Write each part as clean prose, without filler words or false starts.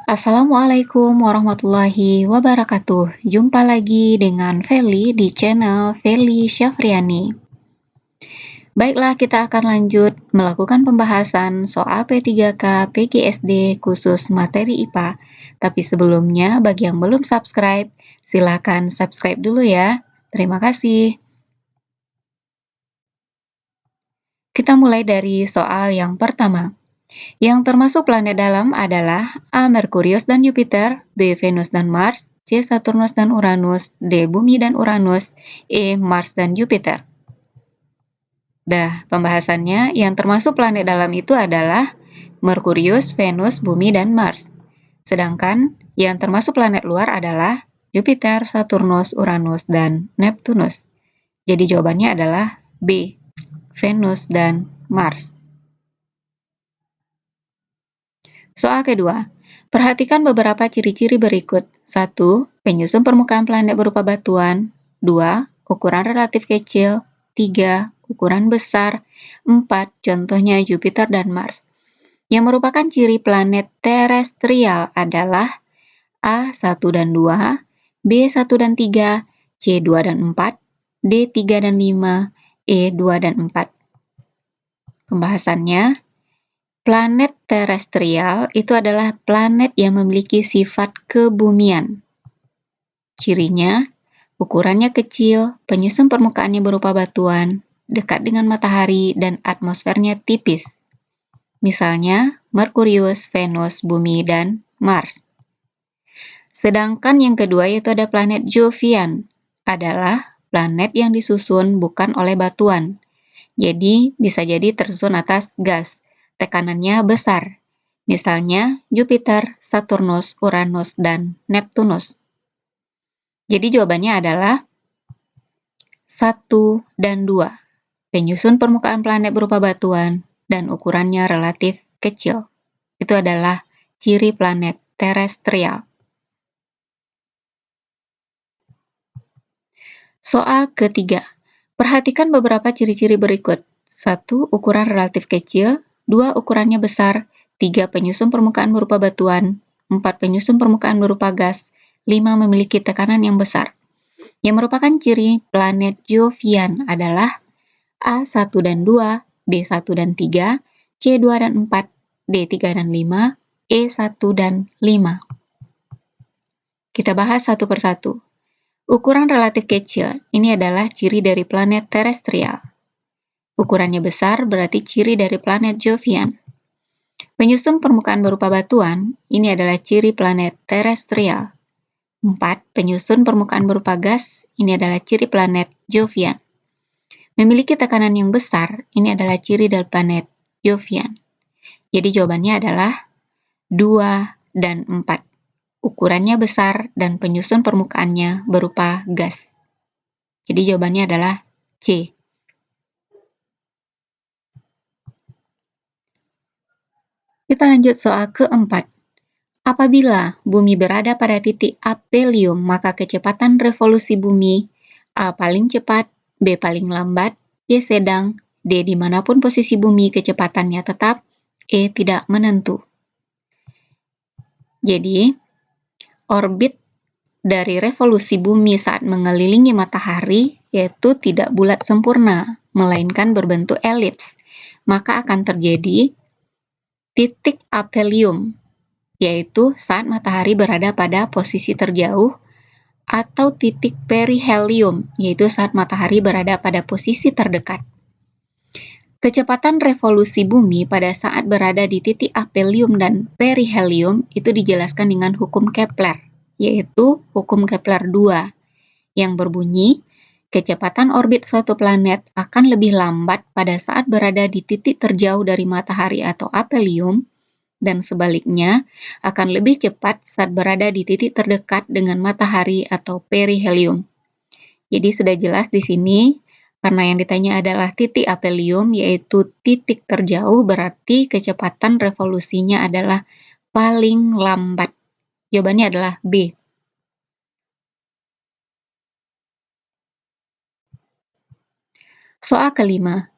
Assalamualaikum warahmatullahi wabarakatuh. Jumpa lagi dengan Feli di channel Feli Syafriani. Baiklah, kita akan lanjut melakukan pembahasan soal P3K PGSD khusus materi IPA. Tapi sebelumnya, bagi yang belum subscribe, silakan subscribe dulu ya. Terima kasih. Kita mulai dari soal yang pertama. Yang termasuk planet dalam adalah A. Merkurius dan Jupiter, B. Venus dan Mars, C. Saturnus dan Uranus, D. Bumi dan Uranus, E. Mars dan Jupiter. Pembahasannya yang termasuk planet dalam itu adalah Merkurius, Venus, Bumi, dan Mars. Sedangkan yang termasuk planet luar adalah Jupiter, Saturnus, Uranus, dan Neptunus. Jadi jawabannya adalah B. Venus dan Mars. Soal kedua, perhatikan beberapa ciri-ciri berikut. 1. Penyusun permukaan planet berupa batuan. 2. Ukuran relatif kecil. 3. Ukuran besar. 4. Contohnya Jupiter dan Mars. Yang merupakan ciri planet terestrial adalah A1 dan 2, B1 dan 3, C2 dan 4, D3 dan 5, E2 dan 4. Pembahasannya, planet terestrial itu adalah planet yang memiliki sifat kebumian. Cirinya, ukurannya kecil, penyusun permukaannya berupa batuan, dekat dengan matahari, dan atmosfernya tipis. Misalnya, Merkurius, Venus, Bumi, dan Mars. Sedangkan yang kedua yaitu ada planet Jovian, adalah planet yang disusun bukan oleh batuan. Jadi, bisa jadi tersusun atas gas. Tekanannya besar. Misalnya, Jupiter, Saturnus, Uranus, dan Neptunus. Jadi jawabannya adalah 1 dan 2. Penyusun permukaan planet berupa batuan dan ukurannya relatif kecil. Itu adalah ciri planet terestrial. Soal ketiga. Perhatikan beberapa ciri-ciri berikut. 1. Ukuran relatif kecil. 2. Ukurannya besar. 3. Penyusun permukaan berupa batuan. 4. Penyusun permukaan berupa gas. 5. Memiliki tekanan yang besar. Yang merupakan ciri planet Jovian adalah A1 dan 2, B1 dan 3, C2 dan 4, D3 dan 5, E1 dan 5. Kita bahas satu persatu. Ukuran relatif kecil, ini adalah ciri dari planet terestrial. Ukurannya besar berarti ciri dari planet Jovian. Penyusun permukaan berupa batuan, ini adalah ciri planet terestrial. 4. Penyusun permukaan berupa gas, ini adalah ciri planet Jovian. Memiliki tekanan yang besar, ini adalah ciri dari planet Jovian. Jadi jawabannya adalah 2 dan 4. Ukurannya besar dan penyusun permukaannya berupa gas. Jadi jawabannya adalah C. Kita lanjut soal keempat. Apabila bumi berada pada titik aphelion, maka kecepatan revolusi bumi A paling cepat, B paling lambat, C sedang, D dimanapun posisi bumi kecepatannya tetap, E tidak menentu. Jadi, orbit dari revolusi bumi saat mengelilingi matahari yaitu tidak bulat sempurna, melainkan berbentuk elips. Maka akan terjadi titik aphelion, yaitu saat matahari berada pada posisi terjauh, atau titik perihelion, yaitu saat matahari berada pada posisi terdekat. Kecepatan revolusi bumi pada saat berada di titik aphelion dan perihelion itu dijelaskan dengan hukum Kepler, yaitu hukum Kepler 2, yang berbunyi, kecepatan orbit suatu planet akan lebih lambat pada saat berada di titik terjauh dari matahari atau aphelion, dan sebaliknya akan lebih cepat saat berada di titik terdekat dengan matahari atau perihelion. Jadi sudah jelas di sini, karena yang ditanya adalah titik aphelion, yaitu titik terjauh, berarti kecepatan revolusinya adalah paling lambat. Jawabannya adalah B. Soal kelima.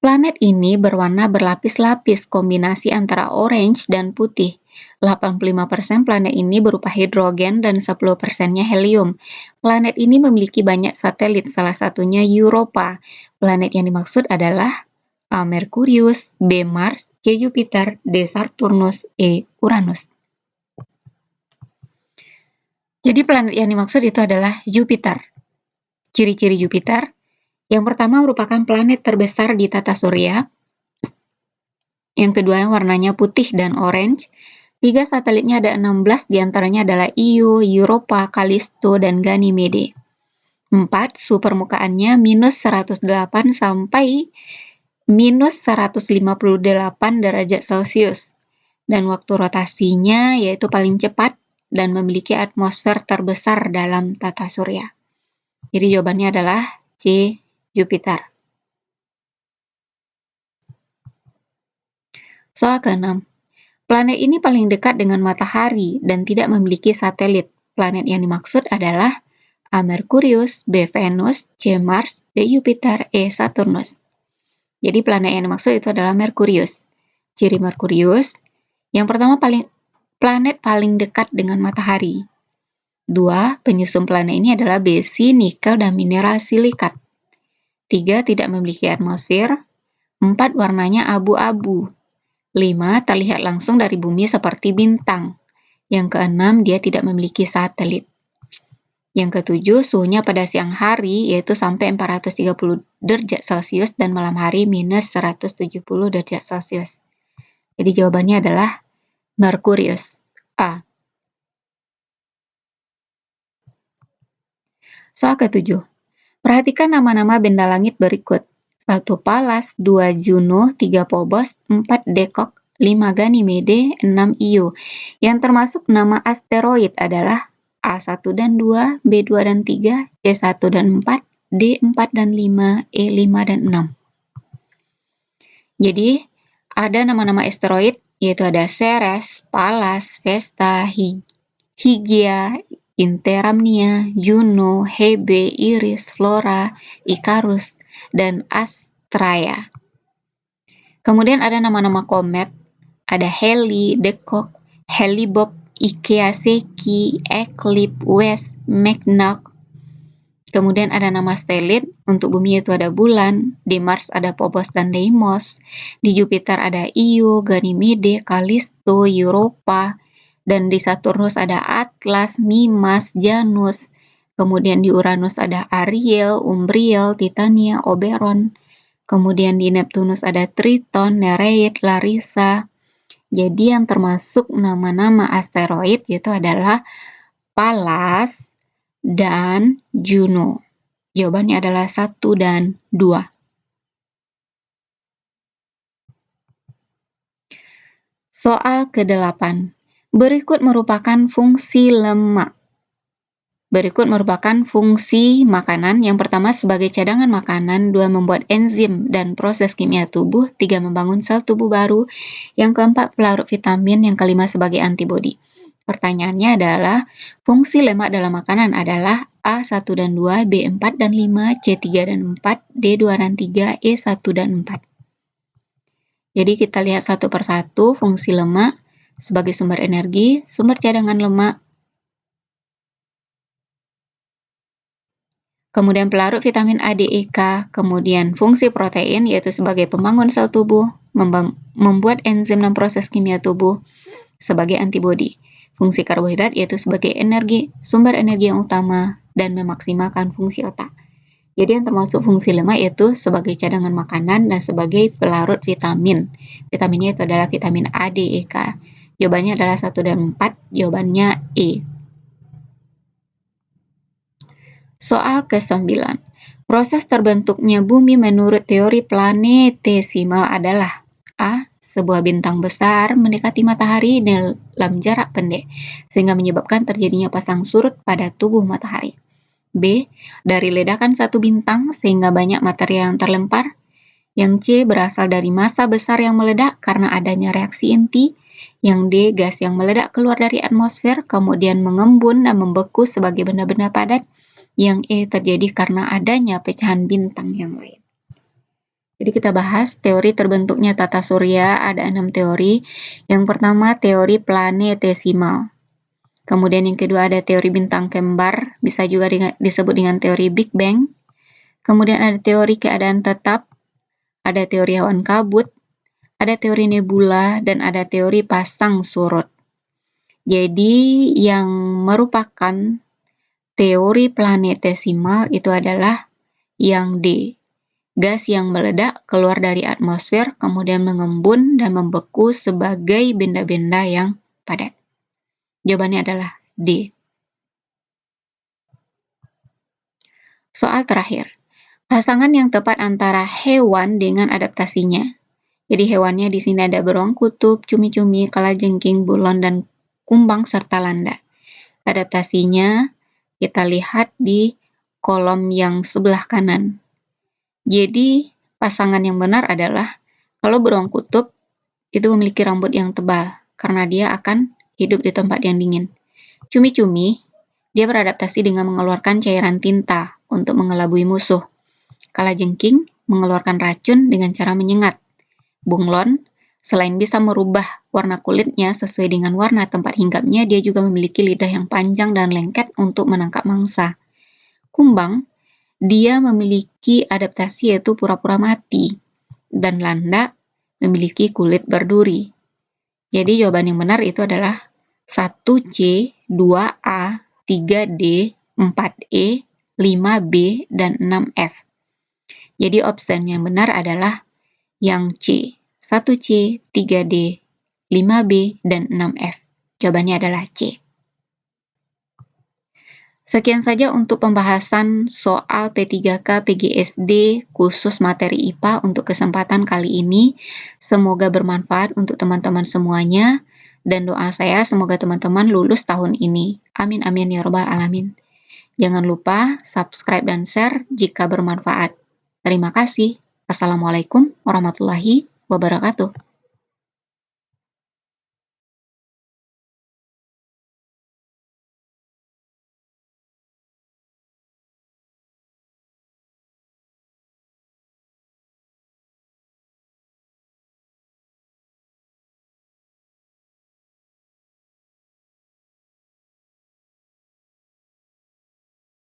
Planet ini berwarna berlapis-lapis kombinasi antara orange dan putih. 85% planet ini berupa hidrogen dan 10%-nya helium. Planet ini memiliki banyak satelit, salah satunya Europa. Planet yang dimaksud adalah A. Merkurius, B. Mars, C. Jupiter, D. Saturnus, E. Uranus. Jadi planet yang dimaksud itu adalah Jupiter. Ciri-ciri Jupiter. Yang pertama merupakan planet terbesar di tata surya. Yang kedua warnanya putih dan orange. 3 satelitnya ada 16, diantaranya adalah Io, Europa, Callisto, dan Ganymede. 4. Suhu permukaannya minus 108 sampai minus 158 derajat Celcius. Dan waktu rotasinya yaitu paling cepat dan memiliki atmosfer terbesar dalam tata surya. Jadi jawabannya adalah C. Jupiter. Soal ke-6. Planet ini paling dekat dengan matahari dan tidak memiliki satelit. Planet yang dimaksud adalah A. Merkurius, B. Venus, C. Mars, D. Jupiter, E. Saturnus. Jadi planet yang dimaksud itu adalah Merkurius. Ciri Merkurius, yang pertama planet paling dekat dengan matahari. 2. Penyusun planet ini adalah besi, nikel, dan mineral silikat. 3. Tidak memiliki atmosfer. 4. Warnanya abu-abu. 5. Terlihat langsung dari bumi seperti bintang. Yang ke-6, dia tidak memiliki satelit. Yang ke-7, suhunya pada siang hari yaitu sampai 430 derajat Celcius dan malam hari minus 170 derajat Celcius. Jadi jawabannya adalah Merkurius. A. Soal ke-7. Perhatikan nama-nama benda langit berikut. 1. Pallas, 2. Juno, 3. Phobos, 4. Dekok, 5. Ganymede, 6. Io. Yang termasuk nama asteroid adalah A1 dan 2, B2 dan 3, C1 dan 4, D4 dan 5, E5 dan 6. Jadi, ada nama-nama asteroid, yaitu ada Ceres, Pallas, Vesta, Hygiea, Interamnia, Juno, Hebe, Iris, Flora, Icarus, dan Astraea. Kemudian ada nama-nama komet, ada Halley, Dekok, Hale-Bopp, Ikea Seki, Eclipse, West, Magnac. Kemudian ada nama satelit, untuk bumi itu ada bulan, di Mars ada Phobos dan Deimos, di Jupiter ada Io, Ganymede, Callisto, Europa, dan di Saturnus ada Atlas, Mimas, Janus. Kemudian di Uranus ada Ariel, Umbriel, Titania, Oberon. Kemudian di Neptunus ada Triton, Nereid, Larissa. Jadi yang termasuk nama-nama asteroid itu adalah Pallas dan Juno. Jawabannya adalah 1 dan 2. Soal ke-8. Berikut merupakan fungsi lemak. Berikut merupakan fungsi makanan. Yang pertama sebagai cadangan makanan, 2 membuat enzim dan proses kimia tubuh, 3 membangun sel tubuh baru, yang keempat pelarut vitamin, yang kelima sebagai antibodi. Pertanyaannya adalah, fungsi lemak dalam makanan adalah A1 dan 2, B4 dan 5, C3 dan 4, D2 dan 3, E1 dan 4. Jadi kita lihat satu persatu fungsi lemak sebagai sumber energi, sumber cadangan lemak, kemudian pelarut vitamin A, D, E, K, kemudian fungsi protein yaitu sebagai pembangun sel tubuh, membuat enzim dan proses kimia tubuh, sebagai antibodi. Fungsi karbohidrat yaitu sebagai energi, sumber energi yang utama, dan memaksimalkan fungsi otak. Jadi yang termasuk fungsi lemak yaitu sebagai cadangan makanan dan sebagai pelarut vitamin. Vitaminnya itu adalah vitamin A, D, E, K. Jawabannya adalah 1 dan 4, jawabannya E. Soal ke-9. Proses terbentuknya bumi menurut teori planetesimal adalah A. Sebuah bintang besar mendekati matahari dalam jarak pendek, sehingga menyebabkan terjadinya pasang surut pada tubuh matahari. B. Dari ledakan satu bintang sehingga banyak materi yang terlempar. Yang C. Berasal dari massa besar yang meledak karena adanya reaksi inti. Yang D. Gas yang meledak keluar dari atmosfer kemudian mengembun dan membeku sebagai benda-benda padat. Yang E. Terjadi karena adanya pecahan bintang yang lain. Jadi kita bahas teori terbentuknya tata surya, ada 6 teori. Yang pertama teori planetesimal. Kemudian yang kedua ada teori bintang kembar, bisa juga disebut dengan teori Big Bang. Kemudian ada teori keadaan tetap, ada teori awan kabut, ada teori nebula, dan ada teori pasang surut. Jadi yang merupakan teori planetesimal itu adalah yang D. Gas yang meledak keluar dari atmosfer, kemudian mengembun dan membeku sebagai benda-benda yang padat. Jawabannya adalah D. Soal terakhir. Pasangan yang tepat antara hewan dengan adaptasinya. Jadi hewannya di sini ada beruang kutub, cumi-cumi, kalajengking, bunglon, dan kumbang, serta landa. Adaptasinya kita lihat di kolom yang sebelah kanan. Jadi, pasangan yang benar adalah kalau beruang kutub itu memiliki rambut yang tebal karena dia akan hidup di tempat yang dingin. Cumi-cumi, dia beradaptasi dengan mengeluarkan cairan tinta untuk mengelabui musuh. Kalajengking mengeluarkan racun dengan cara menyengat. Bunglon, selain bisa merubah warna kulitnya sesuai dengan warna tempat hinggapnya, dia juga memiliki lidah yang panjang dan lengket untuk menangkap mangsa. Kumbang, dia memiliki adaptasi yaitu pura-pura mati, dan landa memiliki kulit berduri. Jadi jawaban yang benar itu adalah 1C, 2A, 3D, 4E, 5B, dan 6F. Jadi option yang benar adalah yang C, 1C, 3D, 5B, dan 6F. Jawabannya adalah C. Sekian saja untuk pembahasan soal P3K PGSD khusus materi IPA untuk kesempatan kali ini. Semoga bermanfaat untuk teman-teman semuanya, dan doa saya semoga teman-teman lulus tahun ini. Amin amin ya robbal alamin. Jangan lupa subscribe dan share jika bermanfaat. Terima kasih. Assalamualaikum warahmatullahi wabarakatuh.